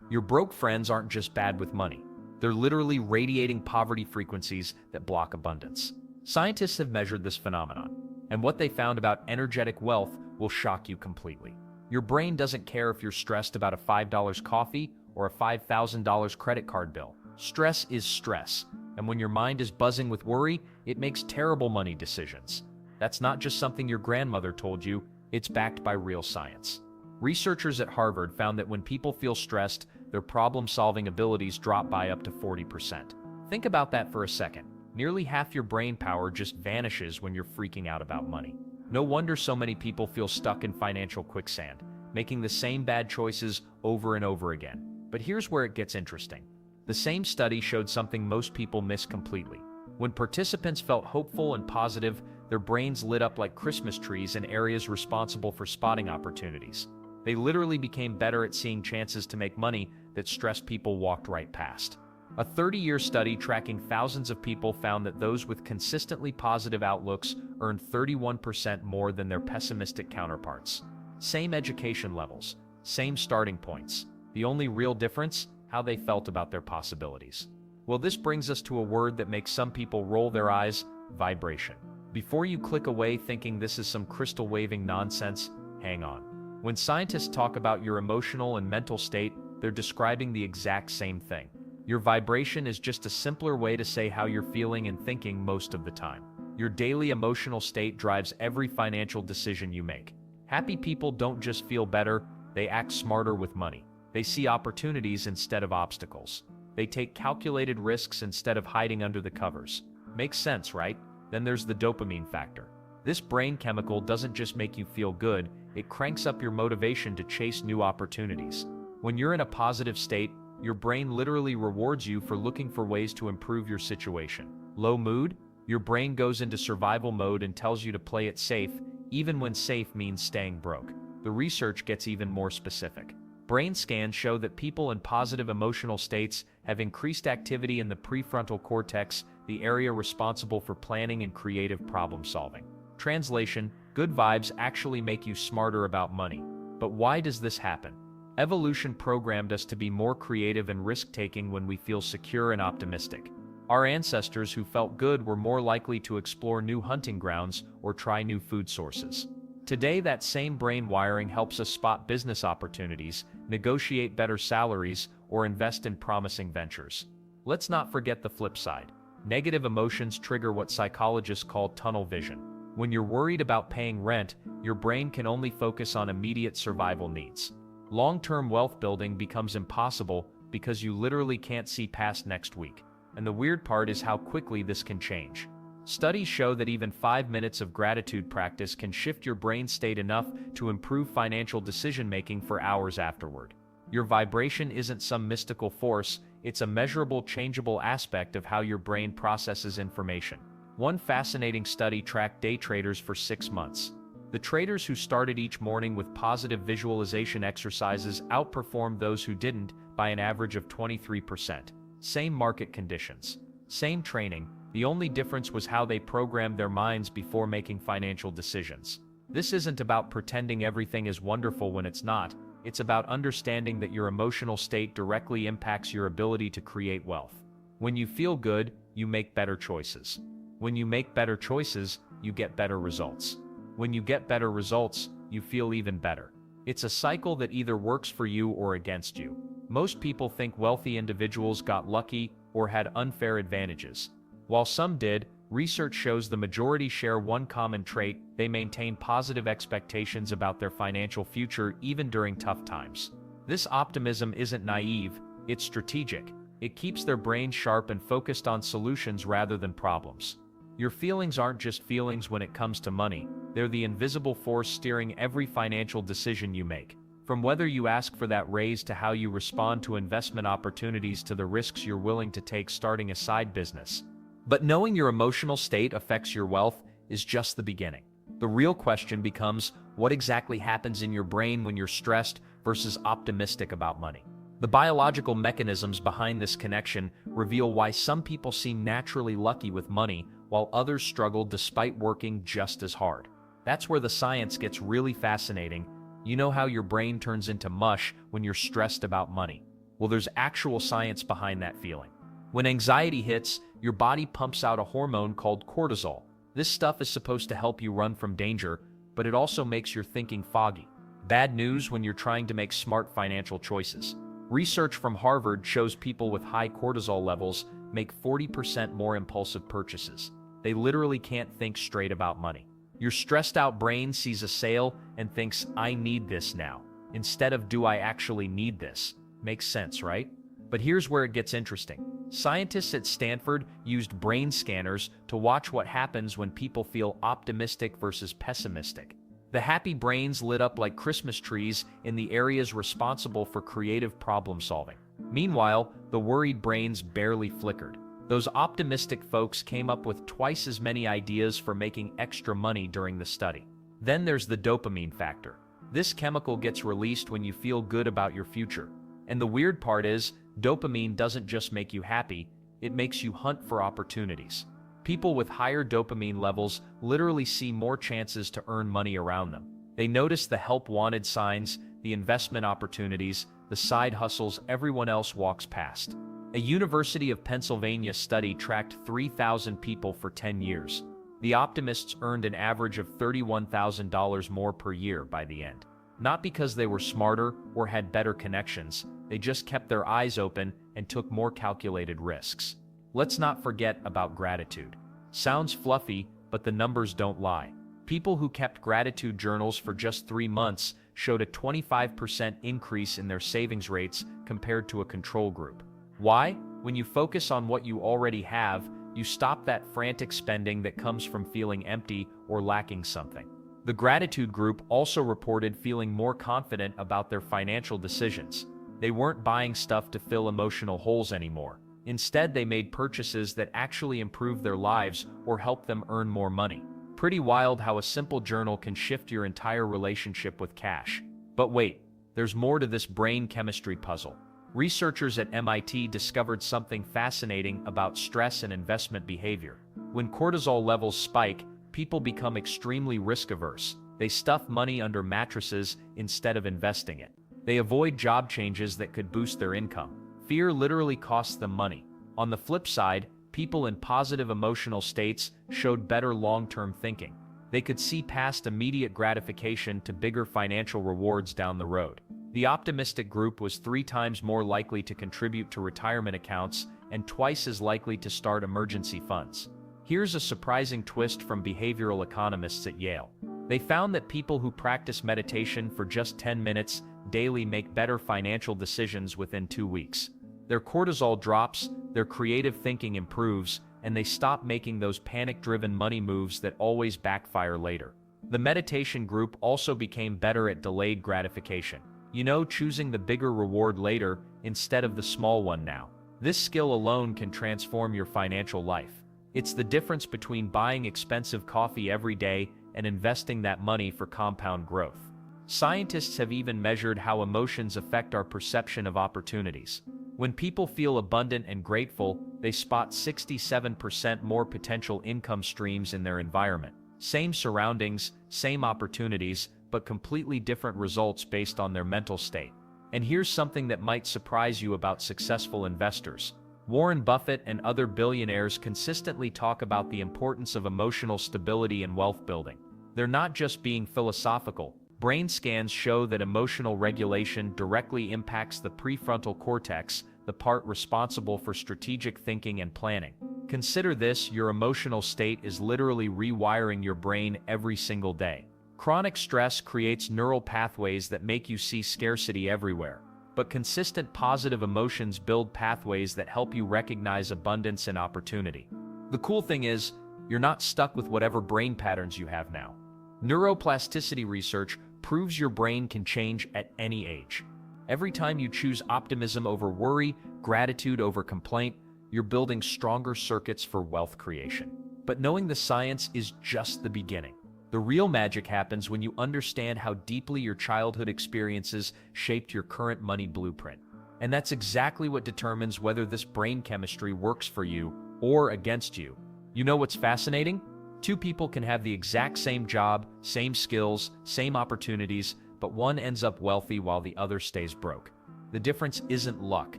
Your broke friends aren't just bad with money. They're literally radiating poverty frequencies that block abundance. Scientists have measured this phenomenon, and what they found about energetic wealth will shock you completely. Your brain doesn't care if you're stressed about a $5 coffee or a $5,000 credit card bill. Stress is stress, and when your mind is buzzing with worry, it makes terrible money decisions. That's not just something your grandmother told you, it's backed by real science. Researchers at Harvard found that when people feel stressed, their problem-solving abilities drop by up to 40%. Think about that for a second. Nearly half your brain power just vanishes when you're freaking out about money. No wonder so many people feel stuck in financial quicksand, making the same bad choices over and over again. But here's where it gets interesting. The same study showed something most people miss completely. When participants felt hopeful and positive, their brains lit up like Christmas trees in areas responsible for spotting opportunities. They literally became better at seeing chances to make money that stressed people walked right past. A 30-year study tracking thousands of people found that those with consistently positive outlooks earned 31% more than their pessimistic counterparts. Same education levels, same starting points. The only real difference? How they felt about their possibilities. Well, this brings us to a word that makes some people roll their eyes: vibration. Before you click away thinking this is some crystal waving nonsense, hang on. When scientists talk about your emotional and mental state, they're describing the exact same thing. Your vibration is just a simpler way to say how you're feeling and thinking most of the time. Your daily emotional state drives every financial decision you make. Happy people don't just feel better, they act smarter with money. They see opportunities instead of obstacles. They take calculated risks instead of hiding under the covers. Makes sense, right? Then there's the dopamine factor. This brain chemical doesn't just make you feel good, it cranks up your motivation to chase new opportunities. When you're in a positive state, your brain literally rewards you for looking for ways to improve your situation. Low mood? Your brain goes into survival mode and tells you to play it safe, even when safe means staying broke. The research gets even more specific. Brain scans show that people in positive emotional states have increased activity in the prefrontal cortex, the area responsible for planning and creative problem solving. Translation: good vibes actually make you smarter about money. But why does this happen? Evolution programmed us to be more creative and risk-taking when we feel secure and optimistic. Our ancestors who felt good were more likely to explore new hunting grounds or try new food sources. Today, that same brain wiring helps us spot business opportunities, negotiate better salaries, or invest in promising ventures. Let's not forget the flip side. Negative emotions trigger what psychologists call tunnel vision. When you're worried about paying rent, your brain can only focus on immediate survival needs. Long-term wealth building becomes impossible because you literally can't see past next week. And the weird part is how quickly this can change. Studies show that even 5 minutes of gratitude practice can shift your brain state enough to improve financial decision-making for hours afterward. Your vibration isn't some mystical force, it's a measurable, changeable aspect of how your brain processes information. One fascinating study tracked day traders for 6 months. The traders who started each morning with positive visualization exercises outperformed those who didn't by an average of 23%. Same market conditions, same training, the only difference was how they programmed their minds before making financial decisions. This isn't about pretending everything is wonderful when it's not, it's about understanding that your emotional state directly impacts your ability to create wealth. When you feel good, you make better choices. When you make better choices, you get better results. When you get better results, you feel even better. It's a cycle that either works for you or against you. Most people think wealthy individuals got lucky or had unfair advantages. While some did, research shows the majority share one common trait: they maintain positive expectations about their financial future even during tough times. This optimism isn't naive, it's strategic. It keeps their brains sharp and focused on solutions rather than problems. Your feelings aren't just feelings when it comes to money, they're the invisible force steering every financial decision you make. From whether you ask for that raise to how you respond to investment opportunities to the risks you're willing to take starting a side business. But knowing your emotional state affects your wealth is just the beginning. The real question becomes, what exactly happens in your brain when you're stressed versus optimistic about money? The biological mechanisms behind this connection reveal why some people seem naturally lucky with money while others struggle despite working just as hard. That's where the science gets really fascinating. You know how your brain turns into mush when you're stressed about money. Well, there's actual science behind that feeling. When anxiety hits, your body pumps out a hormone called cortisol. This stuff is supposed to help you run from danger, but it also makes your thinking foggy. Bad news when you're trying to make smart financial choices. Research from Harvard shows people with high cortisol levels make 40% more impulsive purchases. They literally can't think straight about money. Your stressed out brain sees a sale and thinks, I need this now, instead of do I actually need this? Makes sense, right? But here's where it gets interesting. Scientists at Stanford used brain scanners to watch what happens when people feel optimistic versus pessimistic. The happy brains lit up like Christmas trees in the areas responsible for creative problem solving. Meanwhile, the worried brains barely flickered. Those optimistic folks came up with twice as many ideas for making extra money during the study. Then there's the dopamine factor. This chemical gets released when you feel good about your future. And the weird part is, dopamine doesn't just make you happy, it makes you hunt for opportunities. People with higher dopamine levels literally see more chances to earn money around them. They notice the help wanted signs, the investment opportunities, the side hustles everyone else walks past. A University of Pennsylvania study tracked 3,000 people for 10 years. The optimists earned an average of $31,000 more per year by the end. Not because they were smarter or had better connections, they just kept their eyes open and took more calculated risks. Let's not forget about gratitude. Sounds fluffy, but the numbers don't lie. People who kept gratitude journals for just 3 months showed a 25% increase in their savings rates compared to a control group. Why? When you focus on what you already have, you stop that frantic spending that comes from feeling empty or lacking something. The gratitude group also reported feeling more confident about their financial decisions. They weren't buying stuff to fill emotional holes anymore. Instead, they made purchases that actually improved their lives or helped them earn more money. Pretty wild how a simple journal can shift your entire relationship with cash. But wait, there's more to this brain chemistry puzzle. Researchers at MIT discovered something fascinating about stress and investment behavior. When cortisol levels spike, people become extremely risk-averse. They stuff money under mattresses instead of investing it. They avoid job changes that could boost their income. Fear literally costs them money. On the flip side, people in positive emotional states showed better long-term thinking. They could see past immediate gratification to bigger financial rewards down the road. The optimistic group was 3 times more likely to contribute to retirement accounts and twice as likely to start emergency funds. Here's a surprising twist from behavioral economists at Yale. They found that people who practice meditation for just 10 minutes daily make better financial decisions within 2 weeks. Their cortisol drops, their creative thinking improves, and they stop making those panic-driven money moves that always backfire later. The meditation group also became better at delayed gratification. You know, choosing the bigger reward later instead of the small one now. This skill alone can transform your financial life. It's the difference between buying expensive coffee every day and investing that money for compound growth. Scientists have even measured how emotions affect our perception of opportunities. When people feel abundant and grateful, they spot 67% more potential income streams in their environment. Same surroundings, same opportunities, but completely different results based on their mental state. And here's something that might surprise you about successful investors. Warren Buffett and other billionaires consistently talk about the importance of emotional stability in wealth building. They're not just being philosophical. Brain scans show that emotional regulation directly impacts the prefrontal cortex, the part responsible for strategic thinking and planning. Consider this: your emotional state is literally rewiring your brain every single day. Chronic stress creates neural pathways that make you see scarcity everywhere. But consistent positive emotions build pathways that help you recognize abundance and opportunity. The cool thing is, you're not stuck with whatever brain patterns you have now. Neuroplasticity research proves your brain can change at any age. Every time you choose optimism over worry, gratitude over complaint, you're building stronger circuits for wealth creation. But knowing the science is just the beginning. The real magic happens when you understand how deeply your childhood experiences shaped your current money blueprint. And that's exactly what determines whether this brain chemistry works for you or against you. You know what's fascinating? 2 people can have the exact same job, same skills, same opportunities, but one ends up wealthy while the other stays broke. The difference isn't luck.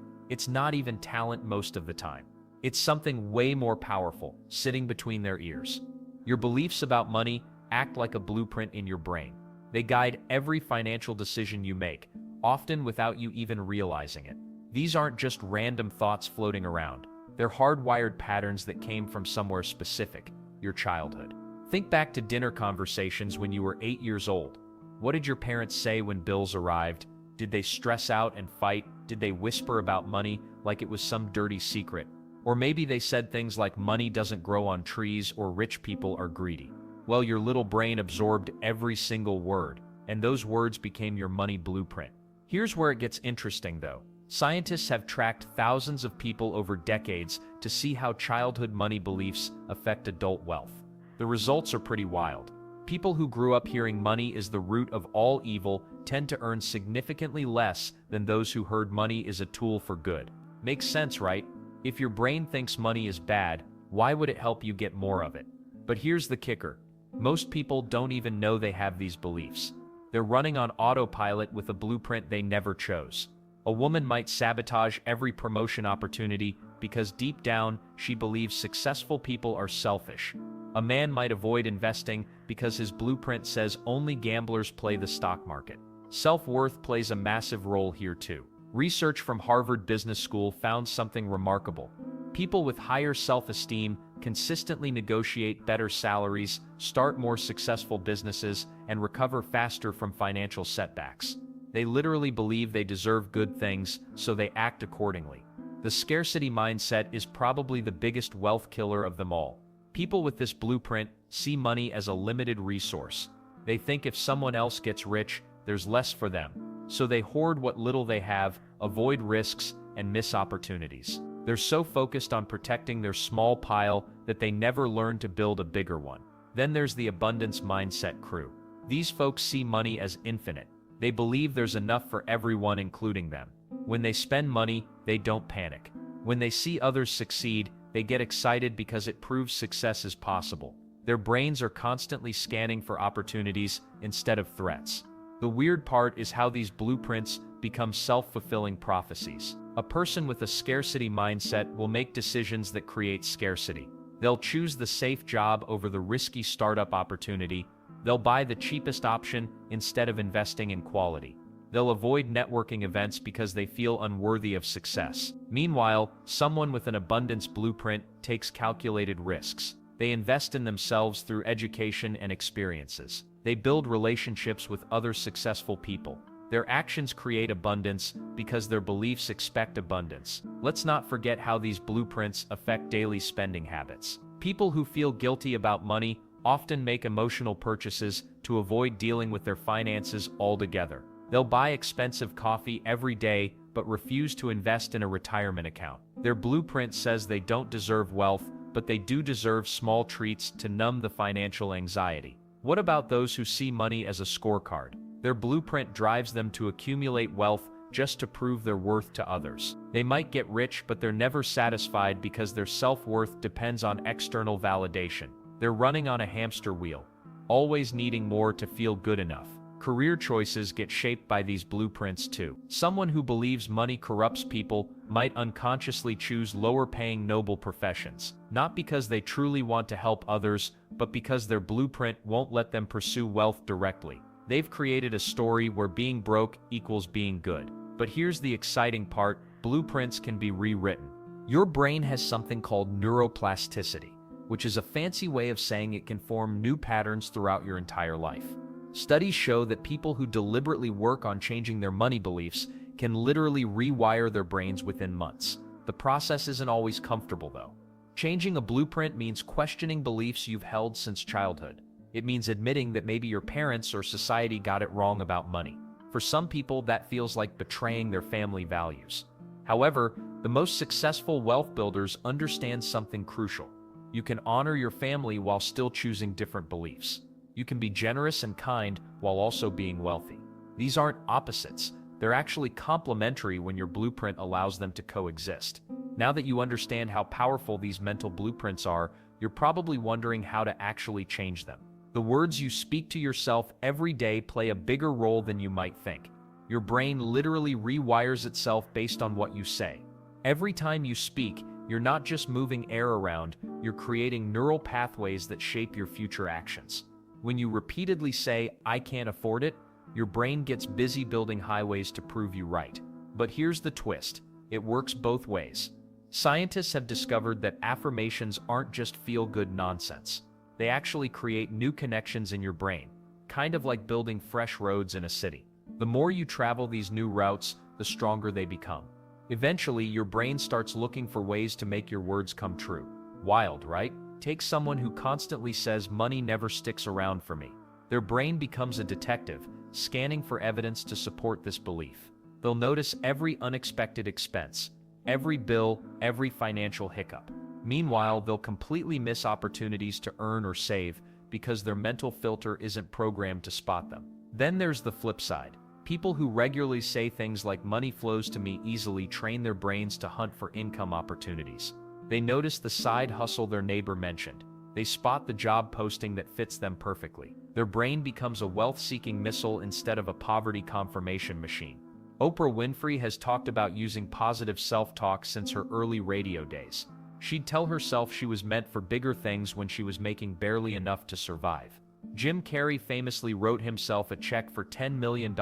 It's not even talent most of the time. It's something way more powerful, sitting between their ears. Your beliefs about money act like a blueprint in your brain. They guide every financial decision you make, often without you even realizing it. These aren't just random thoughts floating around. They're hardwired patterns that came from somewhere specific, your childhood. Think back to dinner conversations when you were 8 years old. What did your parents say when bills arrived? Did they stress out and fight? Did they whisper about money like it was some dirty secret? Or maybe they said things like money doesn't grow on trees or rich people are greedy. Well, your little brain absorbed every single word, and those words became your money blueprint. Here's where it gets interesting, though. Scientists have tracked thousands of people over decades to see how childhood money beliefs affect adult wealth. The results are pretty wild. People who grew up hearing money is the root of all evil tend to earn significantly less than those who heard money is a tool for good. Makes sense, right? If your brain thinks money is bad, why would it help you get more of it? But here's the kicker. Most people don't even know they have these beliefs. They're running on autopilot with a blueprint they never chose. A woman might sabotage every promotion opportunity because deep down she believes successful people are selfish. A man might avoid investing because his blueprint says only gamblers play the stock market. Self-worth plays a massive role here too. Research from Harvard Business School found something remarkable. People with higher self-esteem consistently negotiate better salaries, start more successful businesses, and recover faster from financial setbacks. They literally believe they deserve good things, so they act accordingly. The scarcity mindset is probably the biggest wealth killer of them all. People with this blueprint see money as a limited resource. They think if someone else gets rich, there's less for them. So they hoard what little they have, avoid risks, and miss opportunities. They're so focused on protecting their small pile that they never learn to build a bigger one. Then there's the abundance mindset crew. These folks see money as infinite. They believe there's enough for everyone, including them. When they spend money, they don't panic. When they see others succeed, they get excited because it proves success is possible. Their brains are constantly scanning for opportunities instead of threats. The weird part is how these blueprints become self-fulfilling prophecies. A person with a scarcity mindset will make decisions that create scarcity. They'll choose the safe job over the risky startup opportunity. They'll buy the cheapest option instead of investing in quality. They'll avoid networking events because they feel unworthy of success. Meanwhile, someone with an abundance blueprint takes calculated risks. They invest in themselves through education and experiences. They build relationships with other successful people. Their actions create abundance because their beliefs expect abundance. Let's not forget how these blueprints affect daily spending habits. People who feel guilty about money often make emotional purchases to avoid dealing with their finances altogether. They'll buy expensive coffee every day but refuse to invest in a retirement account. Their blueprint says they don't deserve wealth, but they do deserve small treats to numb the financial anxiety. What about those who see money as a scorecard? Their blueprint drives them to accumulate wealth just to prove their worth to others. They might get rich, but they're never satisfied because their self-worth depends on external validation. They're running on a hamster wheel, always needing more to feel good enough. Career choices get shaped by these blueprints too. Someone who believes money corrupts people might unconsciously choose lower-paying noble professions, not because they truly want to help others, but because their blueprint won't let them pursue wealth directly. They've created a story where being broke equals being good. But here's the exciting part: blueprints can be rewritten. Your brain has something called neuroplasticity, which is a fancy way of saying it can form new patterns throughout your entire life. Studies show that people who deliberately work on changing their money beliefs can literally rewire their brains within months. The process isn't always comfortable, though. Changing a blueprint means questioning beliefs you've held since childhood. It means admitting that maybe your parents or society got it wrong about money. For some people, that feels like betraying their family values. However, the most successful wealth builders understand something crucial. You can honor your family while still choosing different beliefs. You can be generous and kind while also being wealthy. These aren't opposites. They're actually complementary when your blueprint allows them to coexist. Now that you understand how powerful these mental blueprints are, you're probably wondering how to actually change them. The words you speak to yourself every day play a bigger role than you might think. Your brain literally rewires itself based on what you say. Every time you speak, you're not just moving air around, you're creating neural pathways that shape your future actions. When you repeatedly say, "I can't afford it," your brain gets busy building highways to prove you right. But here's the twist. It works both ways. Scientists have discovered that affirmations aren't just feel-good nonsense. They actually create new connections in your brain, kind of like building fresh roads in a city. The more you travel these new routes, the stronger they become. Eventually, your brain starts looking for ways to make your words come true. Wild, right? Take someone who constantly says money never sticks around for me. Their brain becomes a detective, scanning for evidence to support this belief. They'll notice every unexpected expense, every bill, every financial hiccup. Meanwhile, they'll completely miss opportunities to earn or save because their mental filter isn't programmed to spot them. Then there's the flip side. People who regularly say things like "money flows to me easily" train their brains to hunt for income opportunities. They notice the side hustle their neighbor mentioned. They spot the job posting that fits them perfectly. Their brain becomes a wealth-seeking missile instead of a poverty confirmation machine. Oprah Winfrey has talked about using positive self-talk since her early radio days. She'd tell herself she was meant for bigger things when she was making barely enough to survive. Jim Carrey famously wrote himself a check for $10 million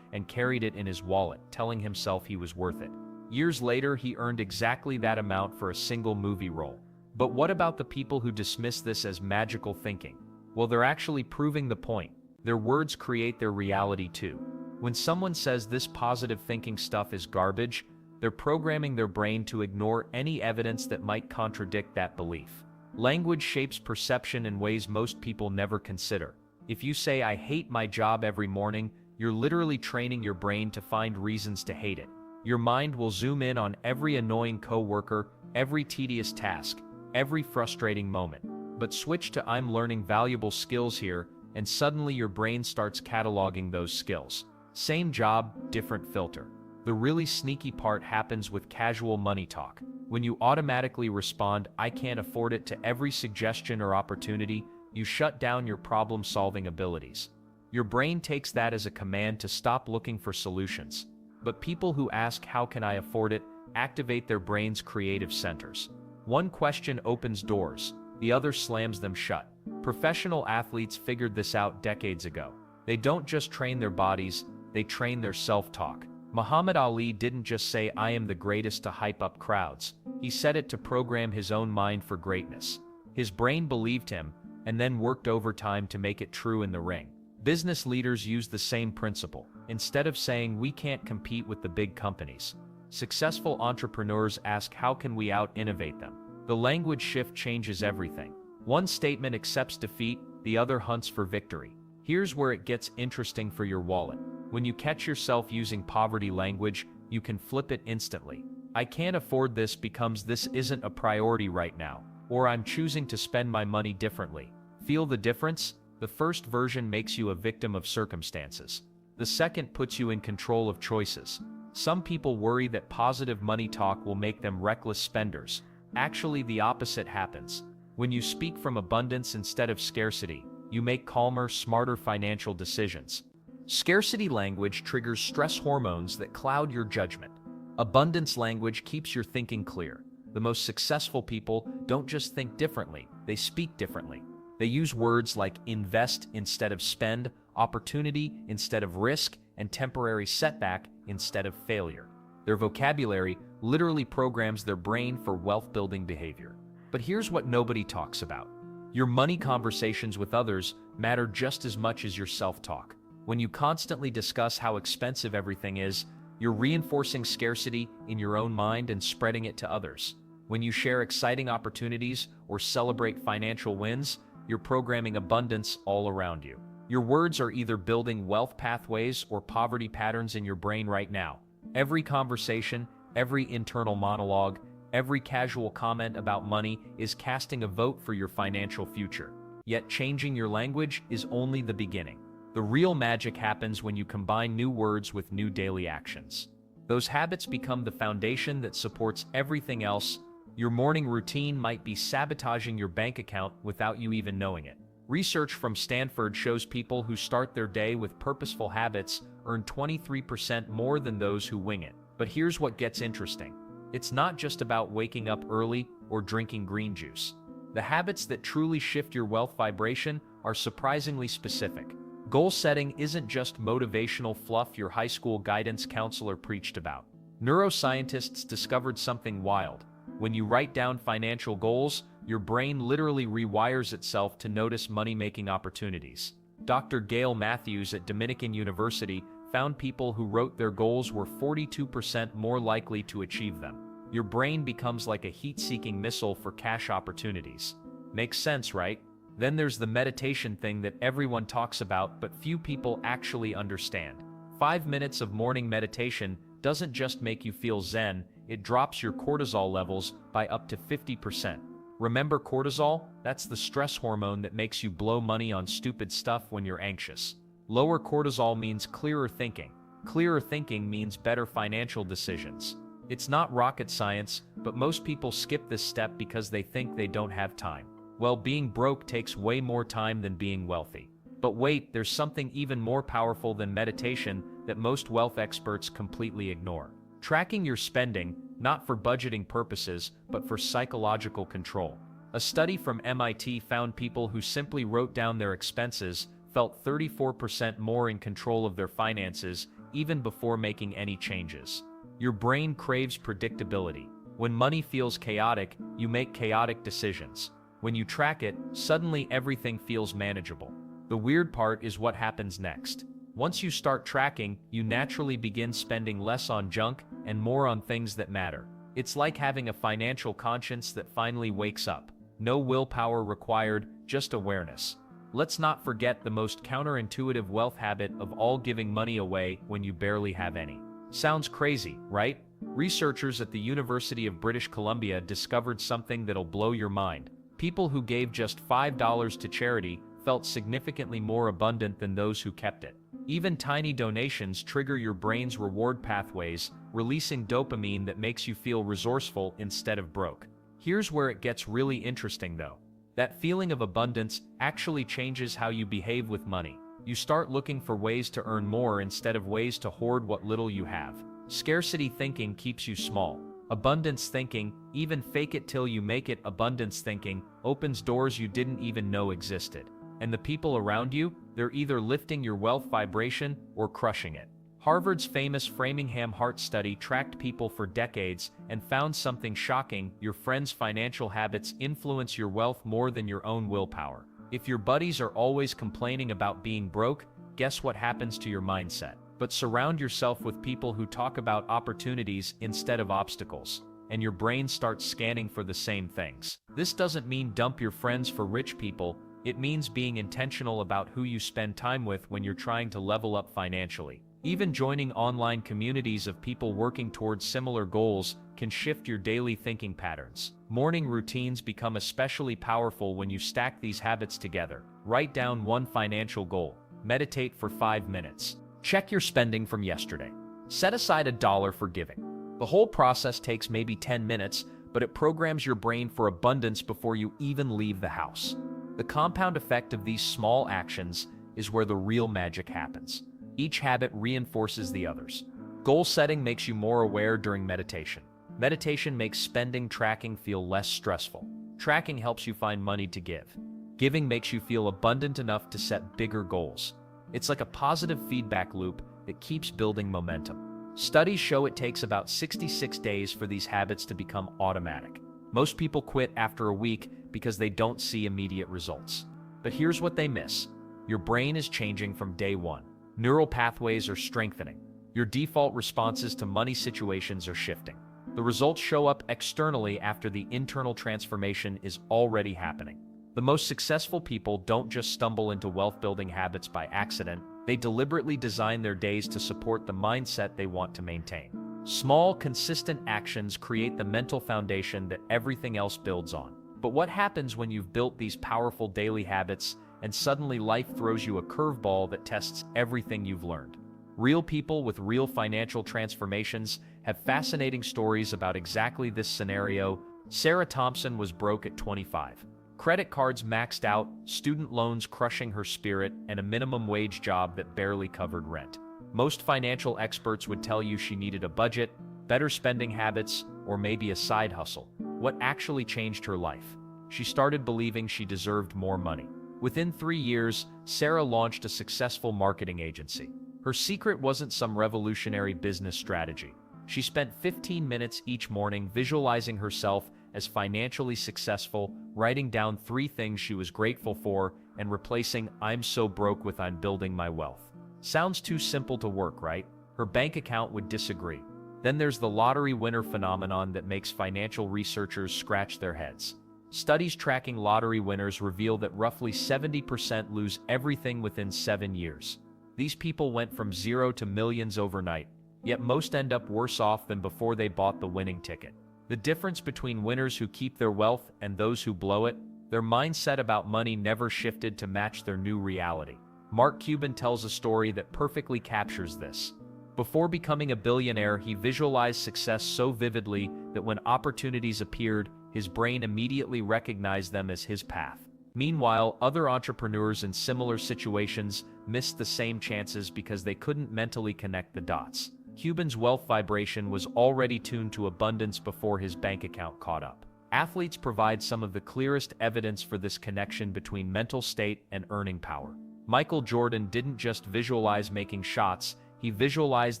and carried it in his wallet, telling himself he was worth it. Years later, he earned exactly that amount for a single movie role. But what about the people who dismiss this as magical thinking? Well, they're actually proving the point. Their words create their reality too. When someone says this positive thinking stuff is garbage, they're programming their brain to ignore any evidence that might contradict that belief. Language shapes perception in ways most people never consider. If you say, "I hate my job" every morning, you're literally training your brain to find reasons to hate it. Your mind will zoom in on every annoying coworker, every tedious task, every frustrating moment. But switch to "I'm learning valuable skills here," and suddenly your brain starts cataloging those skills. Same job, different filter. The really sneaky part happens with casual money talk. When you automatically respond, "I can't afford it" to every suggestion or opportunity, you shut down your problem-solving abilities. Your brain takes that as a command to stop looking for solutions. But people who ask "how can I afford it" activate their brain's creative centers. One question opens doors, the other slams them shut. Professional athletes figured this out decades ago. They don't just train their bodies, they train their self-talk. Muhammad Ali didn't just say "I am the greatest" to hype up crowds. He said it to program his own mind for greatness. His brain believed him, and then worked overtime to make it true in the ring. Business leaders use the same principle. Instead of saying "we can't compete with the big companies," successful entrepreneurs ask "how can we out-innovate them?" The language shift changes everything. One statement accepts defeat, the other hunts for victory. Here's where it gets interesting for your wallet. When you catch yourself using poverty language, you can flip it instantly. "I can't afford this" becomes "this isn't a priority right now," or "I'm choosing to spend my money differently." Feel the difference? The first version makes you a victim of circumstances. The second puts you in control of choices. Some people worry that positive money talk will make them reckless spenders. Actually, the opposite happens. When you speak from abundance instead of scarcity, you make calmer, smarter financial decisions. Scarcity language triggers stress hormones that cloud your judgment. Abundance language keeps your thinking clear. The most successful people don't just think differently, they speak differently. They use words like invest instead of spend, opportunity instead of risk, and temporary setback instead of failure. Their vocabulary literally programs their brain for wealth-building behavior. But here's what nobody talks about. Your money conversations with others matter just as much as your self-talk. When you constantly discuss how expensive everything is, you're reinforcing scarcity in your own mind and spreading it to others. When you share exciting opportunities or celebrate financial wins, you're programming abundance all around you. Your words are either building wealth pathways or poverty patterns in your brain right now. Every conversation, every internal monologue, every casual comment about money is casting a vote for your financial future. Yet changing your language is only the beginning. The real magic happens when you combine new words with new daily actions. Those habits become the foundation that supports everything else. Your morning routine might be sabotaging your bank account without you even knowing it. Research from Stanford shows people who start their day with purposeful habits earn 23% more than those who wing it. But here's what gets interesting. It's not just about waking up early or drinking green juice. The habits that truly shift your wealth vibration are surprisingly specific. Goal setting isn't just motivational fluff your high school guidance counselor preached about. Neuroscientists discovered something wild. When you write down financial goals, your brain literally rewires itself to notice money-making opportunities. Dr. Gail Matthews at Dominican University found people who wrote their goals were 42% more likely to achieve them. Your brain becomes like a heat-seeking missile for cash opportunities. Makes sense, right? Then there's the meditation thing that everyone talks about but few people actually understand. 5 minutes of morning meditation doesn't just make you feel zen, it drops your cortisol levels by up to 50%. Remember cortisol? That's the stress hormone that makes you blow money on stupid stuff when you're anxious. Lower cortisol means clearer thinking. Clearer thinking means better financial decisions. It's not rocket science, but most people skip this step because they think they don't have time. Well, being broke takes way more time than being wealthy. But wait, there's something even more powerful than meditation that most wealth experts completely ignore. Tracking your spending, not for budgeting purposes, but for psychological control. A study from MIT found people who simply wrote down their expenses felt 34% more in control of their finances even before making any changes. Your brain craves predictability. When money feels chaotic, you make chaotic decisions. When you track it, suddenly everything feels manageable. The weird part is what happens next. Once you start tracking, you naturally begin spending less on junk and more on things that matter. It's like having a financial conscience that finally wakes up. No willpower required, just awareness. Let's not forget the most counterintuitive wealth habit of all, giving money away when you barely have any. Sounds crazy, right? Researchers at the University of British Columbia discovered something that'll blow your mind. People who gave just $5 to charity felt significantly more abundant than those who kept it. Even tiny donations trigger your brain's reward pathways, releasing dopamine that makes you feel resourceful instead of broke. Here's where it gets really interesting though. That feeling of abundance actually changes how you behave with money. You start looking for ways to earn more instead of ways to hoard what little you have. Scarcity thinking keeps you small. Abundance thinking, even fake it till you make it abundance thinking, opens doors you didn't even know existed. And the people around you, they're either lifting your wealth vibration or crushing it. Harvard's famous Framingham Heart Study tracked people for decades and found something shocking: your friends' financial habits influence your wealth more than your own willpower. If your buddies are always complaining about being broke, guess what happens to your mindset? But surround yourself with people who talk about opportunities instead of obstacles, and your brain starts scanning for the same things. This doesn't mean dump your friends for rich people. It means being intentional about who you spend time with when you're trying to level up financially. Even joining online communities of people working towards similar goals can shift your daily thinking patterns. Morning routines become especially powerful when you stack these habits together. Write down one financial goal. Meditate for 5 minutes. Check your spending from yesterday. Set aside $1 for giving. The whole process takes maybe 10 minutes, but it programs your brain for abundance before you even leave the house. The compound effect of these small actions is where the real magic happens. Each habit reinforces the others. Goal setting makes you more aware during meditation. Meditation makes spending tracking feel less stressful. Tracking helps you find money to give. Giving makes you feel abundant enough to set bigger goals. It's like a positive feedback loop that keeps building momentum. Studies show it takes about 66 days for these habits to become automatic. Most people quit after a week because they don't see immediate results. But here's what they miss. Your brain is changing from day one. Neural pathways are strengthening. Your default responses to money situations are shifting. The results show up externally after the internal transformation is already happening. The most successful people don't just stumble into wealth-building habits by accident. They deliberately design their days to support the mindset they want to maintain. Small, consistent actions create the mental foundation that everything else builds on. But what happens when you've built these powerful daily habits and suddenly life throws you a curveball that tests everything you've learned? Real people with real financial transformations have fascinating stories about exactly this scenario. Sarah Thompson was broke at 25. credit cards maxed out, student loans crushing her spirit, and a minimum wage job that barely covered rent. Most financial experts would tell you she needed a budget, better spending habits, or maybe a side hustle. What actually changed her life? She started believing she deserved more money. Within 3 years, Sarah launched a successful marketing agency. Her secret wasn't some revolutionary business strategy. She spent 15 minutes each morning visualizing herself as financially successful, writing down 3 things she was grateful for, and replacing "I'm so broke" with "I'm building my wealth." Sounds too simple to work, right? Her bank account would disagree. Then there's the lottery winner phenomenon that makes financial researchers scratch their heads. Studies tracking lottery winners reveal that roughly 70% lose everything within 7 years. These people went from zero to millions overnight, yet most end up worse off than before they bought the winning ticket. The difference between winners who keep their wealth and those who blow it, their mindset about money never shifted to match their new reality. Mark Cuban tells a story that perfectly captures this. Before becoming a billionaire, he visualized success so vividly that when opportunities appeared, his brain immediately recognized them as his path. Meanwhile, other entrepreneurs in similar situations missed the same chances because they couldn't mentally connect the dots. Cuban's wealth vibration was already tuned to abundance before his bank account caught up. Athletes provide some of the clearest evidence for this connection between mental state and earning power. Michael Jordan didn't just visualize making shots, he visualized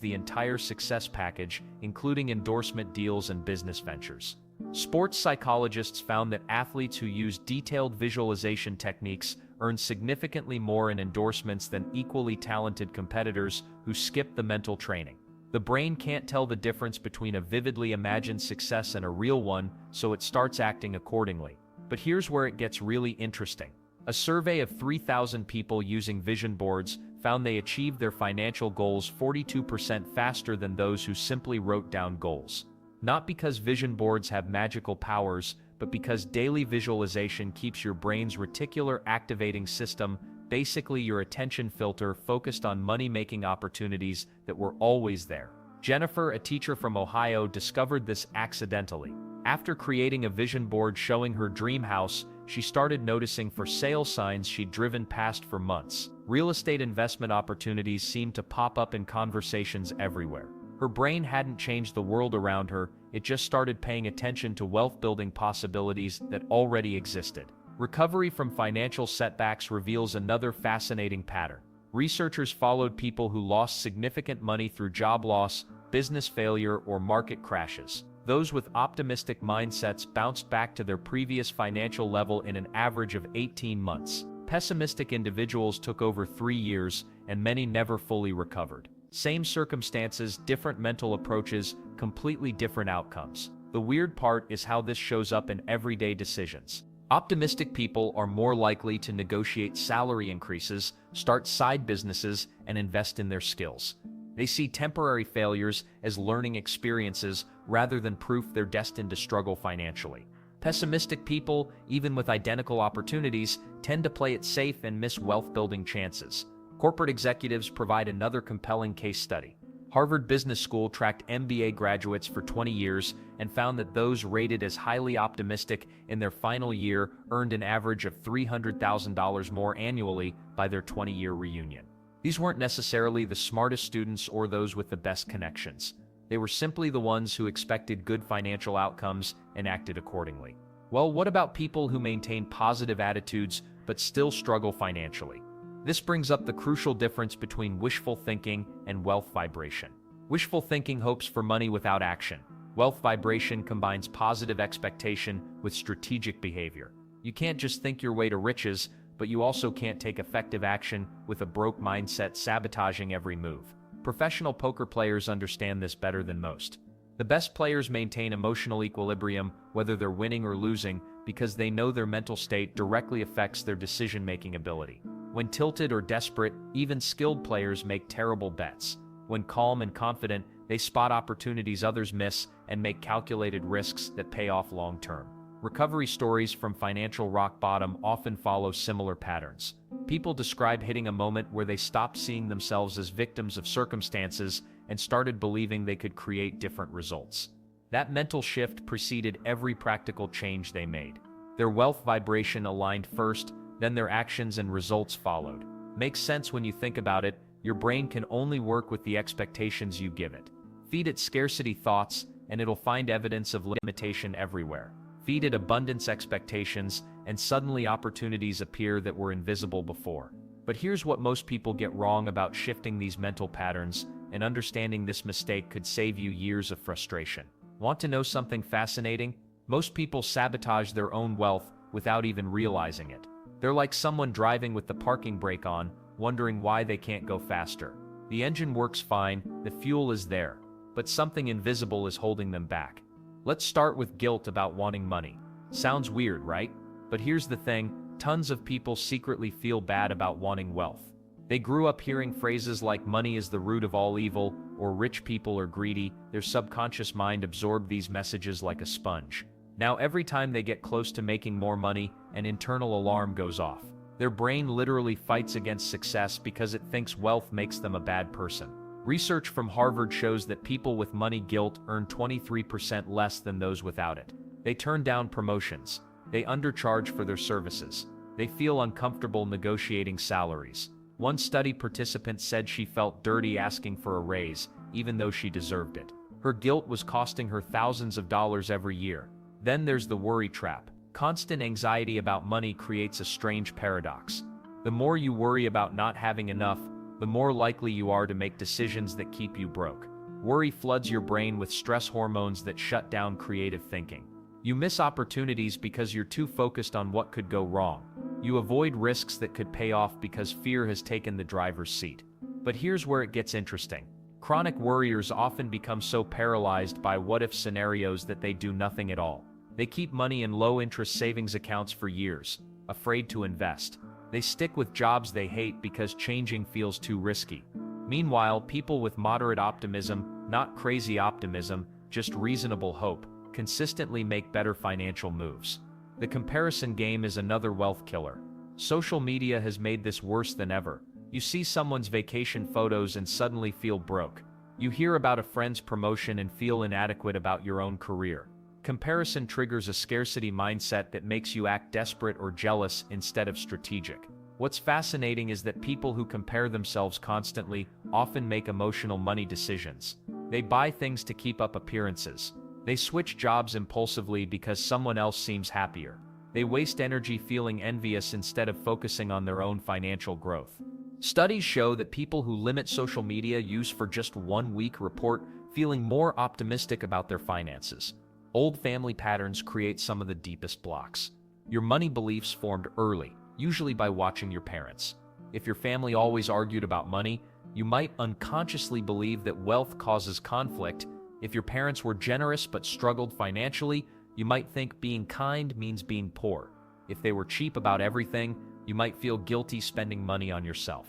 the entire success package, including endorsement deals and business ventures. Sports psychologists found that athletes who use detailed visualization techniques earn significantly more in endorsements than equally talented competitors who skip the mental training. The brain can't tell the difference between a vividly imagined success and a real one, so it starts acting accordingly. But here's where it gets really interesting. A survey of 3,000 people using vision boards found they achieved their financial goals 42% faster than those who simply wrote down goals. Not because vision boards have magical powers, but because daily visualization keeps your brain's reticular activating system, basically your attention filter, focused on money-making opportunities that were always there. Jennifer, a teacher from Ohio, discovered this accidentally. After creating a vision board showing her dream house, she started noticing for sale signs she'd driven past for months. Real estate investment opportunities seemed to pop up in conversations everywhere. Her brain hadn't changed the world around her, it just started paying attention to wealth-building possibilities that already existed. Recovery from financial setbacks reveals another fascinating pattern. Researchers followed people who lost significant money through job loss, business failure, or market crashes. Those with optimistic mindsets bounced back to their previous financial level in an average of 18 months. Pessimistic individuals took over 3 years, and many never fully recovered. Same circumstances, different mental approaches, completely different outcomes. The weird part is how this shows up in everyday decisions. Optimistic people are more likely to negotiate salary increases, start side businesses, and invest in their skills. They see temporary failures as learning experiences rather than proof they're destined to struggle financially. Pessimistic people, even with identical opportunities, tend to play it safe and miss wealth-building chances. Corporate executives provide another compelling case study. Harvard Business School tracked MBA graduates for 20 years and found that those rated as highly optimistic in their final year earned an average of $300,000 more annually by their 20-year reunion. These weren't necessarily the smartest students or those with the best connections. They were simply the ones who expected good financial outcomes and acted accordingly. Well, what about people who maintain positive attitudes but still struggle financially? This brings up the crucial difference between wishful thinking and wealth vibration. Wishful thinking hopes for money without action. Wealth vibration combines positive expectation with strategic behavior. You can't just think your way to riches, but you also can't take effective action with a broke mindset sabotaging every move. Professional poker players understand this better than most. The best players maintain emotional equilibrium whether they're winning or losing because they know their mental state directly affects their decision-making ability. When tilted or desperate, even skilled players make terrible bets. When calm and confident, they spot opportunities others miss and make calculated risks that pay off long-term. Recovery stories from financial rock bottom often follow similar patterns. People describe hitting a moment where they stopped seeing themselves as victims of circumstances and started believing they could create different results. That mental shift preceded every practical change they made. Their wealth vibration aligned first, then their actions and results followed. Makes sense when you think about it. Your brain can only work with the expectations you give it. Feed it scarcity thoughts, and it'll find evidence of limitation everywhere. Feed it abundance expectations, and suddenly opportunities appear that were invisible before. But here's what most people get wrong about shifting these mental patterns, and understanding this mistake could save you years of frustration. Want to know something fascinating? Most people sabotage their own wealth without even realizing it. They're like someone driving with the parking brake on, wondering why they can't go faster. The engine works fine, the fuel is there, but something invisible is holding them back. Let's start with guilt about wanting money. Sounds weird, right? But here's the thing, tons of people secretly feel bad about wanting wealth. They grew up hearing phrases like money is the root of all evil, or rich people are greedy. Their subconscious mind absorbed these messages like a sponge. Now every time they get close to making more money, an internal alarm goes off. Their brain literally fights against success because it thinks wealth makes them a bad person. Research from Harvard shows that people with money guilt earn 23% less than those without it. They turn down promotions. They undercharge for their services. They feel uncomfortable negotiating salaries. One study participant said she felt dirty asking for a raise, even though she deserved it. Her guilt was costing her thousands of dollars every year. Then there's the worry trap. Constant anxiety about money creates a strange paradox. The more you worry about not having enough, the more likely you are to make decisions that keep you broke. Worry floods your brain with stress hormones that shut down creative thinking. You miss opportunities because you're too focused on what could go wrong. You avoid risks that could pay off because fear has taken the driver's seat. But here's where it gets interesting. Chronic worriers often become so paralyzed by what-if scenarios that they do nothing at all. They keep money in low-interest savings accounts for years, afraid to invest. They stick with jobs they hate because changing feels too risky. Meanwhile, people with moderate optimism, not crazy optimism, just reasonable hope, consistently make better financial moves. The comparison game is another wealth killer. Social media has made this worse than ever. You see someone's vacation photos and suddenly feel broke. You hear about a friend's promotion and feel inadequate about your own career. Comparison triggers a scarcity mindset that makes you act desperate or jealous instead of strategic. What's fascinating is that people who compare themselves constantly often make emotional money decisions. They buy things to keep up appearances. They switch jobs impulsively because someone else seems happier. They waste energy feeling envious instead of focusing on their own financial growth. Studies show that people who limit social media use for just 1 week report feeling more optimistic about their finances. Old family patterns create some of the deepest blocks. Your money beliefs formed early, usually by watching your parents. If your family always argued about money, you might unconsciously believe that wealth causes conflict. If your parents were generous but struggled financially, you might think being kind means being poor. If they were cheap about everything, you might feel guilty spending money on yourself.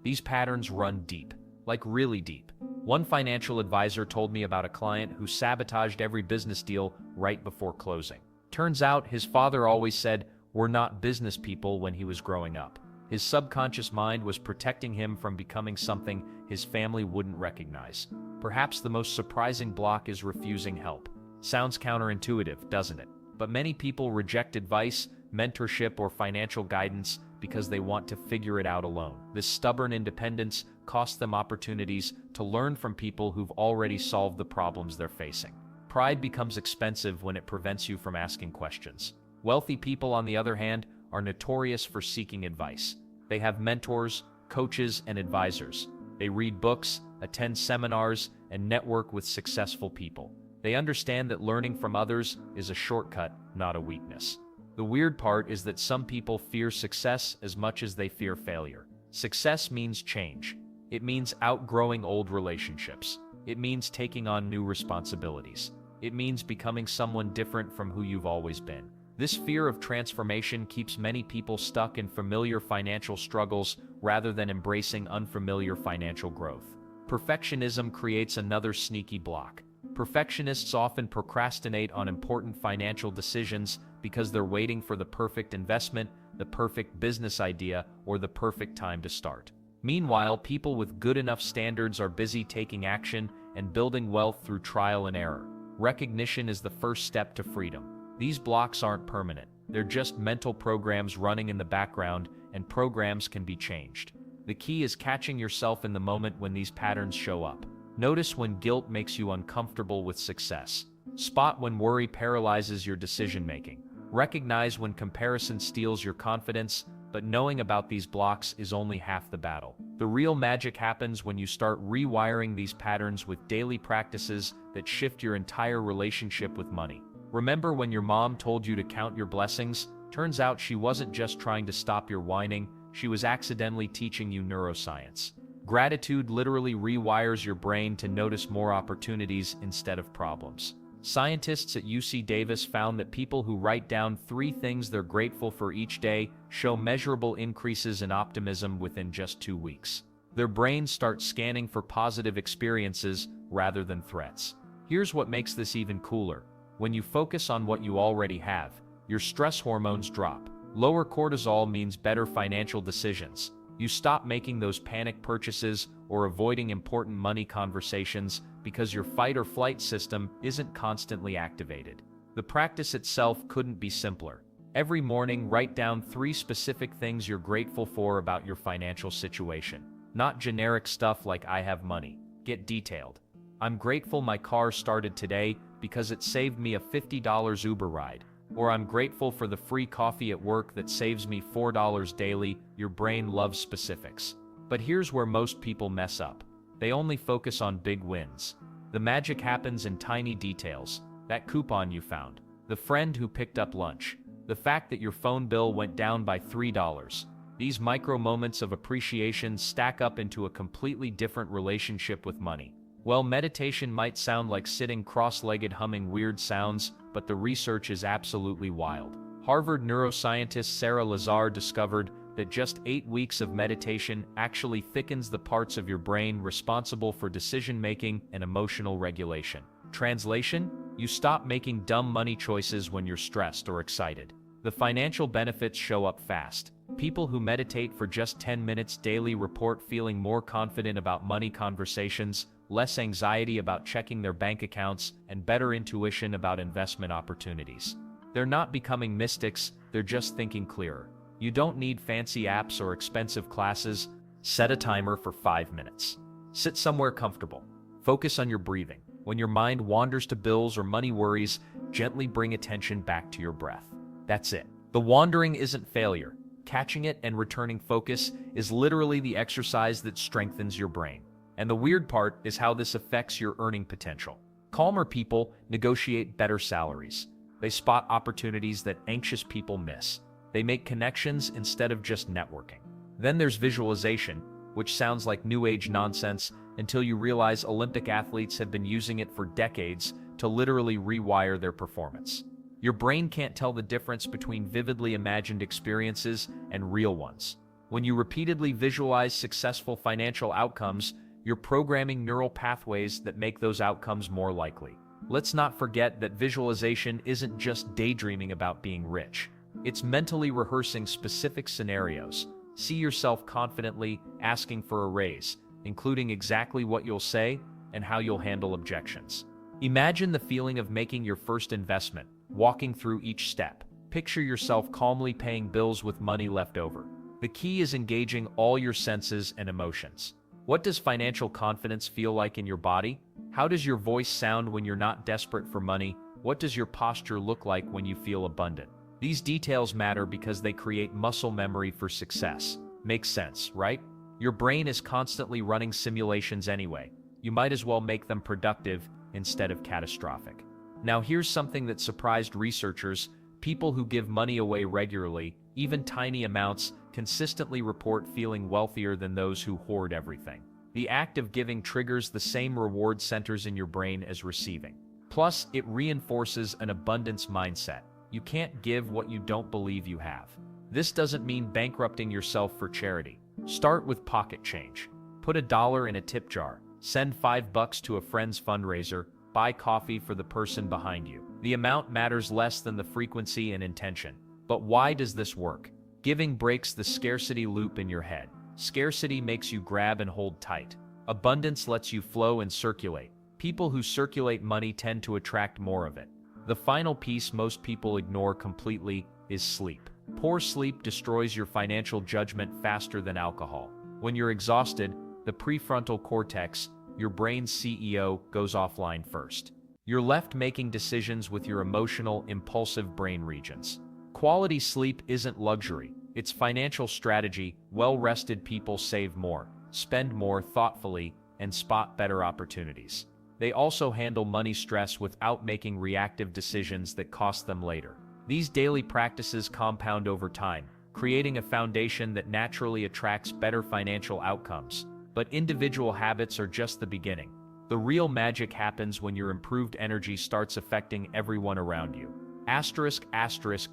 These patterns run deep, like really deep. One financial advisor told me about a client who sabotaged every business deal right before closing. Turns out his father always said, "We're not business people," when he was growing up. His subconscious mind was protecting him from becoming something his family wouldn't recognize. Perhaps the most surprising block is refusing help. Sounds counterintuitive, doesn't it? But many people reject advice, mentorship, or financial guidance because they want to figure it out alone. This stubborn independence costs them opportunities to learn from people who've already solved the problems they're facing. Pride becomes expensive when it prevents you from asking questions. Wealthy people, on the other hand, are notorious for seeking advice. They have mentors, coaches, and advisors. They read books, attend seminars, and network with successful people. They understand that learning from others is a shortcut, not a weakness. The weird part is that some people fear success as much as they fear failure. Success means change. It means outgrowing old relationships. It means taking on new responsibilities. It means becoming someone different from who you've always been. This fear of transformation keeps many people stuck in familiar financial struggles rather than embracing unfamiliar financial growth. Perfectionism creates another sneaky block. Perfectionists often procrastinate on important financial decisions because they're waiting for the perfect investment, the perfect business idea, or the perfect time to start. Meanwhile, people with good enough standards are busy taking action and building wealth through trial and error. Recognition is the first step to freedom. These blocks aren't permanent. They're just mental programs running in the background, and programs can be changed. The key is catching yourself in the moment when these patterns show up. Notice when guilt makes you uncomfortable with success. Spot when worry paralyzes your decision-making. Recognize when comparison steals your confidence, but knowing about these blocks is only half the battle. The real magic happens when you start rewiring these patterns with daily practices that shift your entire relationship with money. Remember when your mom told you to count your blessings? Turns out she wasn't just trying to stop your whining, she was accidentally teaching you neuroscience. Gratitude literally rewires your brain to notice more opportunities instead of problems. Scientists at UC Davis found that people who write down 3 things they're grateful for each day show measurable increases in optimism within just 2 weeks. Their brains start scanning for positive experiences rather than threats. Here's what makes this even cooler. When you focus on what you already have, your stress hormones drop. Lower cortisol means better financial decisions. You stop making those panic purchases or avoiding important money conversations because your fight or flight system isn't constantly activated. The practice itself couldn't be simpler. Every morning, write down 3 specific things you're grateful for about your financial situation. Not generic stuff like "I have money." Get detailed. "I'm grateful my car started today because it saved me a $50 Uber ride." Or "I'm grateful for the free coffee at work that saves me $4 daily." Your brain loves specifics. But here's where most people mess up. They only focus on big wins. The magic happens in tiny details. That coupon you found. The friend who picked up lunch. The fact that your phone bill went down by $3. These micro moments of appreciation stack up into a completely different relationship with money. Well, meditation might sound like sitting cross-legged humming weird sounds, but the research is absolutely wild. Harvard neuroscientist Sarah Lazar discovered that just 8 weeks of meditation actually thickens the parts of your brain responsible for decision-making and emotional regulation. Translation: you stop making dumb money choices when you're stressed or excited. The financial benefits show up fast. People who meditate for just 10 minutes daily report feeling more confident about money conversations, less anxiety about checking their bank accounts, and better intuition about investment opportunities. They're not becoming mystics, they're just thinking clearer. You don't need fancy apps or expensive classes. Set a timer for 5 minutes. Sit somewhere comfortable. Focus on your breathing. When your mind wanders to bills or money worries, gently bring attention back to your breath. That's it. The wandering isn't failure. Catching it and returning focus is literally the exercise that strengthens your brain. And the weird part is how this affects your earning potential. Calmer people negotiate better salaries. They spot opportunities that anxious people miss. They make connections instead of just networking. Then there's visualization, which sounds like new age nonsense until you realize Olympic athletes have been using it for decades to literally rewire their performance. Your brain can't tell the difference between vividly imagined experiences and real ones. When you repeatedly visualize successful financial outcomes, you're programming neural pathways that make those outcomes more likely. Let's not forget that visualization isn't just daydreaming about being rich. It's mentally rehearsing specific scenarios. See yourself confidently asking for a raise, including exactly what you'll say and how you'll handle objections. Imagine the feeling of making your first investment, walking through each step. Picture yourself calmly paying bills with money left over. The key is engaging all your senses and emotions. What does financial confidence feel like in your body? How does your voice sound when you're not desperate for money? What does your posture look like when you feel abundant? These details matter because they create muscle memory for success. Makes sense, right? Your brain is constantly running simulations anyway. You might as well make them productive instead of catastrophic. Now here's something that surprised researchers. People who give money away regularly, even tiny amounts, consistently report feeling wealthier than those who hoard everything. The act of giving triggers the same reward centers in your brain as receiving. Plus, it reinforces an abundance mindset. You can't give what you don't believe you have. This doesn't mean bankrupting yourself for charity. Start with pocket change. Put $1 in a tip jar. Send $5 to a friend's fundraiser. Buy coffee for the person behind you. The amount matters less than the frequency and intention. But why does this work? Giving breaks the scarcity loop in your head. Scarcity makes you grab and hold tight. Abundance lets you flow and circulate. People who circulate money tend to attract more of it. The final piece most people ignore completely is sleep. Poor sleep destroys your financial judgment faster than alcohol. When you're exhausted, the prefrontal cortex, your brain's CEO, goes offline first. You're left making decisions with your emotional, impulsive brain regions. Quality sleep isn't luxury, it's financial strategy. Well-rested people save more, spend more thoughtfully, and spot better opportunities. They also handle money stress without making reactive decisions that cost them later. These daily practices compound over time, creating a foundation that naturally attracts better financial outcomes. But individual habits are just the beginning. The real magic happens when your improved energy starts affecting everyone around you.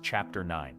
Chapter 9.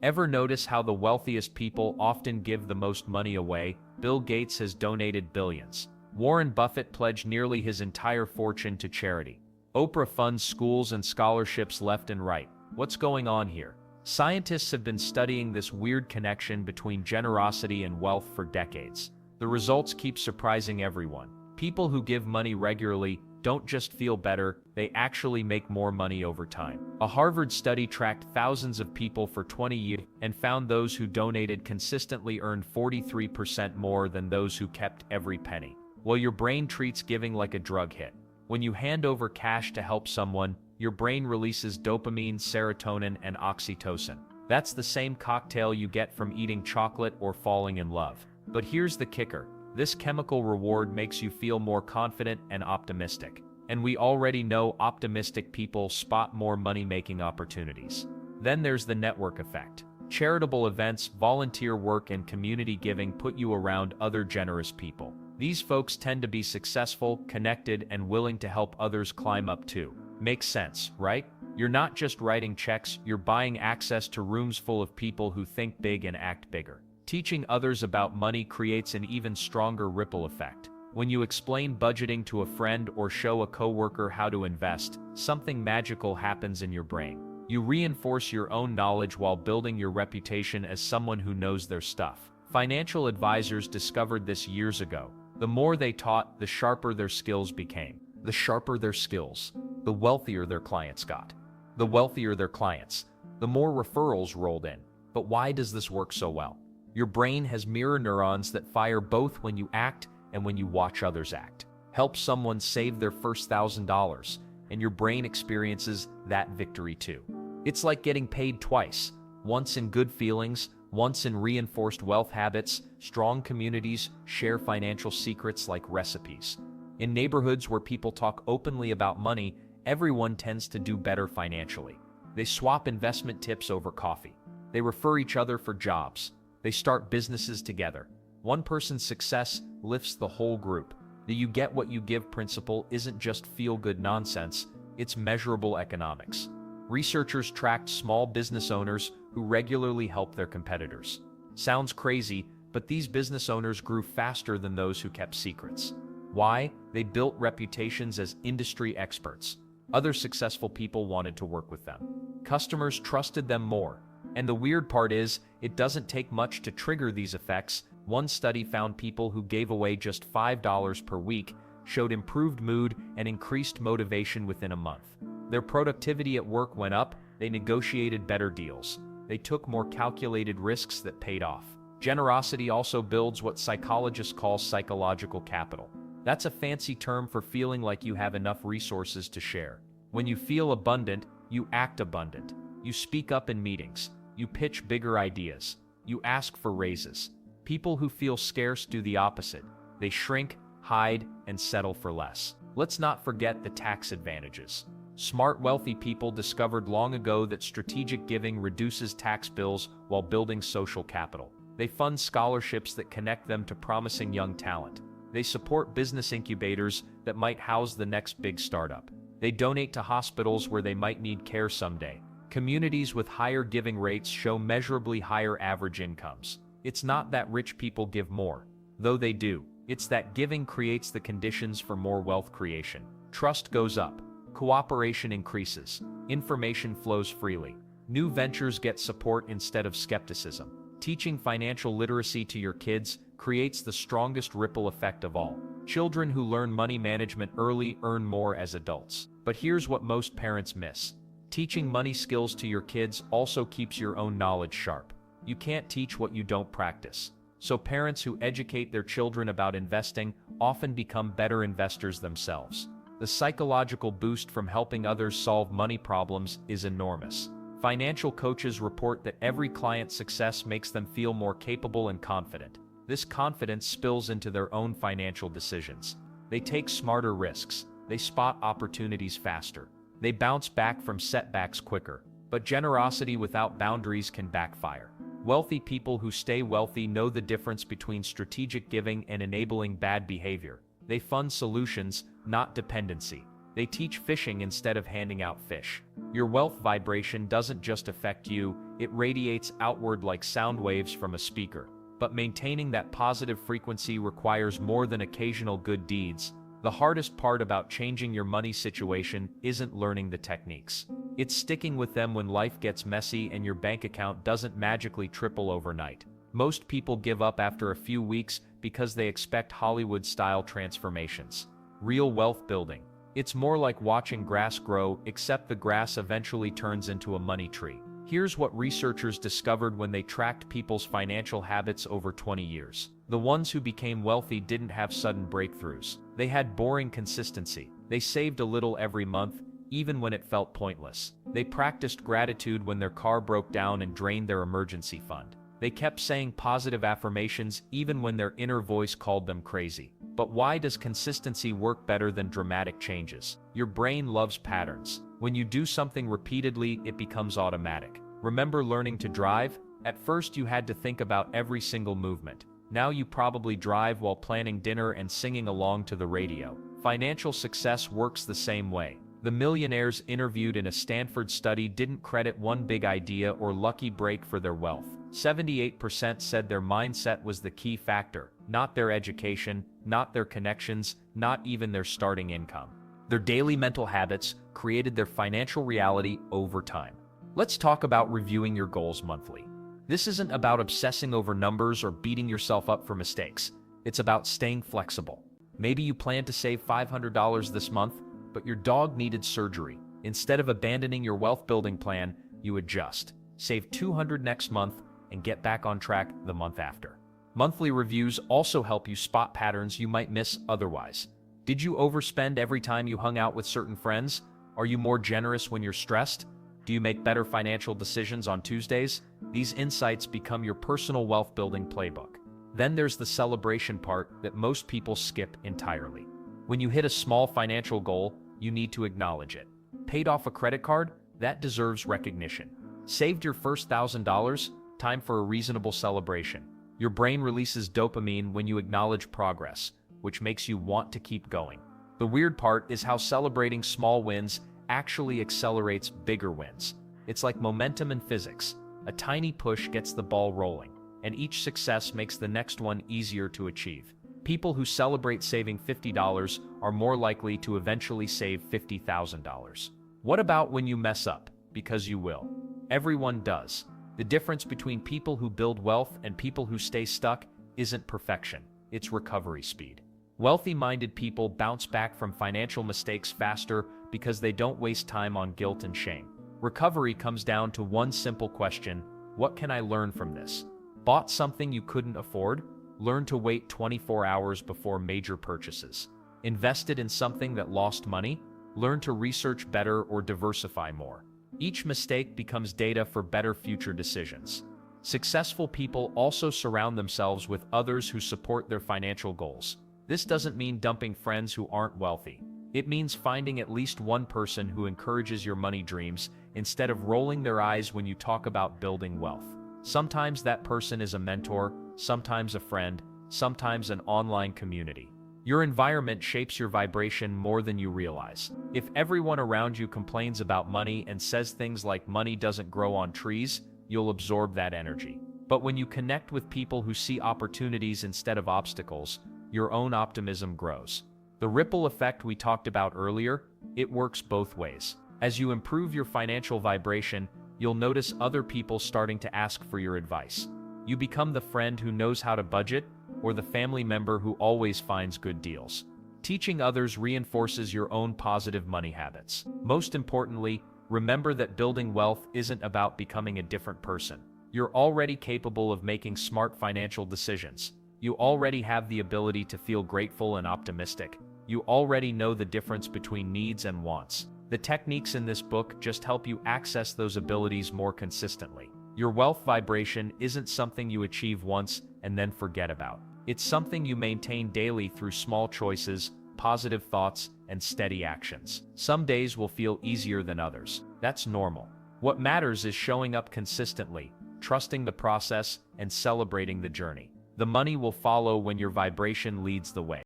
Ever notice how the wealthiest people often give the most money away? Bill Gates has donated billions. Warren Buffett pledged nearly his entire fortune to charity. Oprah funds schools and scholarships left and right. What's going on here? Scientists have been studying this weird connection between generosity and wealth for decades. The results keep surprising everyone. People who give money regularly don't just feel better, they actually make more money over time. A Harvard study tracked thousands of people for 20 years and found those who donated consistently earned 43% more than those who kept every penny. Well, your brain treats giving like a drug hit. When you hand over cash to help someone, your brain releases dopamine, serotonin, and oxytocin. That's the same cocktail you get from eating chocolate or falling in love. But here's the kicker. This chemical reward makes you feel more confident and optimistic. And we already know optimistic people spot more money-making opportunities. Then there's the network effect. Charitable events, volunteer work, and community giving put you around other generous people. These folks tend to be successful, connected, and willing to help others climb up too. Makes sense, right? You're not just writing checks, you're buying access to rooms full of people who think big and act bigger. Teaching others about money creates an even stronger ripple effect. When you explain budgeting to a friend or show a coworker how to invest, something magical happens in your brain. You reinforce your own knowledge while building your reputation as someone who knows their stuff. Financial advisors discovered this years ago. The more they taught, the sharper their skills became. The sharper their skills, the wealthier their clients got. The wealthier their clients, the more referrals rolled in. But why does this work so well? Your brain has mirror neurons that fire both when you act and when you watch others act. Help someone save their first $1,000, and your brain experiences that victory too. It's like getting paid twice, once in good feelings, once in reinforced wealth habits. Strong communities share financial secrets like recipes. In neighborhoods where people talk openly about money, everyone tends to do better financially. They swap investment tips over coffee. They refer each other for jobs. They start businesses together. One person's success lifts the whole group. The you get what you give principle isn't just feel-good nonsense, it's measurable economics. Researchers tracked small business owners who regularly help their competitors. Sounds crazy, but these business owners grew faster than those who kept secrets. Why? They built reputations as industry experts. Other successful people wanted to work with them. Customers trusted them more. And the weird part is, it doesn't take much to trigger these effects. One study found people who gave away just $5 per week showed improved mood and increased motivation within a month. Their productivity at work went up, they negotiated better deals. They took more calculated risks that paid off. Generosity also builds what psychologists call psychological capital. That's a fancy term for feeling like you have enough resources to share. When you feel abundant, you act abundant. You speak up in meetings. You pitch bigger ideas. You ask for raises. People who feel scarce do the opposite. They shrink, hide, and settle for less. Let's not forget the tax advantages. Smart, wealthy people discovered long ago that strategic giving reduces tax bills while building social capital. They fund scholarships that connect them to promising young talent. They support business incubators that might house the next big startup. They donate to hospitals where they might need care someday. Communities with higher giving rates show measurably higher average incomes. It's not that rich people give more, though they do. It's that giving creates the conditions for more wealth creation. Trust goes up. Cooperation increases. Information flows freely. New ventures get support instead of skepticism. Teaching financial literacy to your kids creates the strongest ripple effect of all. Children who learn money management early earn more as adults. But here's what most parents miss. Teaching money skills to your kids also keeps your own knowledge sharp. You can't teach what you don't practice. So parents who educate their children about investing often become better investors themselves. The psychological boost from helping others solve money problems is enormous. Financial coaches report that every client's success makes them feel more capable and confident. This confidence spills into their own financial decisions. They take smarter risks. They spot opportunities faster. They bounce back from setbacks quicker. But generosity without boundaries can backfire. Wealthy people who stay wealthy know the difference between strategic giving and enabling bad behavior. They fund solutions, not dependency. They teach fishing instead of handing out fish. Your wealth vibration doesn't just affect you, it radiates outward like sound waves from a speaker. But maintaining that positive frequency requires more than occasional good deeds. The hardest part about changing your money situation isn't learning the techniques. It's sticking with them when life gets messy and your bank account doesn't magically triple overnight. Most people give up after a few weeks because they expect Hollywood-style transformations. Real wealth building. It's more like watching grass grow, except the grass eventually turns into a money tree. Here's what researchers discovered when they tracked people's financial habits over 20 years. The ones who became wealthy didn't have sudden breakthroughs. They had boring consistency. They saved a little every month, even when it felt pointless. They practiced gratitude when their car broke down and drained their emergency fund. They kept saying positive affirmations even when their inner voice called them crazy. But why does consistency work better than dramatic changes? Your brain loves patterns. When you do something repeatedly, it becomes automatic. Remember learning to drive? At first you had to think about every single movement. Now you probably drive while planning dinner and singing along to the radio. Financial success works the same way. The millionaires interviewed in a Stanford study didn't credit one big idea or lucky break for their wealth. 78% said their mindset was the key factor, not their education, not their connections, not even their starting income. Their daily mental habits created their financial reality over time. Let's talk about reviewing your goals monthly. This isn't about obsessing over numbers or beating yourself up for mistakes. It's about staying flexible. Maybe you plan to save $500 this month, but your dog needed surgery. Instead of abandoning your wealth building plan, you adjust. Save $200 next month and get back on track the month after. Monthly reviews also help you spot patterns you might miss otherwise. Did you overspend every time you hung out with certain friends? Are you more generous when you're stressed? Do you make better financial decisions on Tuesdays? These insights become your personal wealth building playbook. Then there's the celebration part that most people skip entirely. When you hit a small financial goal, you need to acknowledge it. Paid off a credit card? That deserves recognition. Saved your first $1,000? Time for a reasonable celebration. Your brain releases dopamine when you acknowledge progress, which makes you want to keep going. The weird part is how celebrating small wins actually accelerates bigger wins. It's like momentum in physics. A tiny push gets the ball rolling, and each success makes the next one easier to achieve. People who celebrate saving $50 are more likely to eventually save $50,000. What about when you mess up? Because you will. Everyone does. The difference between people who build wealth and people who stay stuck isn't perfection, it's recovery speed. Wealthy-minded people bounce back from financial mistakes faster because they don't waste time on guilt and shame. Recovery comes down to one simple question: what can I learn from this? Bought something you couldn't afford? Learn to wait 24 hours before major purchases. Invested in something that lost money? Learn to research better or diversify more. Each mistake becomes data for better future decisions. Successful people also surround themselves with others who support their financial goals. This doesn't mean dumping friends who aren't wealthy. It means finding at least one person who encourages your money dreams instead of rolling their eyes when you talk about building wealth. Sometimes that person is a mentor, sometimes a friend, sometimes an online community. Your environment shapes your vibration more than you realize. If everyone around you complains about money and says things like money doesn't grow on trees, you'll absorb that energy. But when you connect with people who see opportunities instead of obstacles, your own optimism grows. The ripple effect we talked about earlier, it works both ways. As you improve your financial vibration, you'll notice other people starting to ask for your advice. You become the friend who knows how to budget, or the family member who always finds good deals. Teaching others reinforces your own positive money habits. Most importantly, remember that building wealth isn't about becoming a different person. You're already capable of making smart financial decisions. You already have the ability to feel grateful and optimistic. You already know the difference between needs and wants. The techniques in this book just help you access those abilities more consistently. Your wealth vibration isn't something you achieve once and then forget about. It's something you maintain daily through small choices, positive thoughts, and steady actions. Some days will feel easier than others. That's normal. What matters is showing up consistently, trusting the process, and celebrating the journey. The money will follow when your vibration leads the way.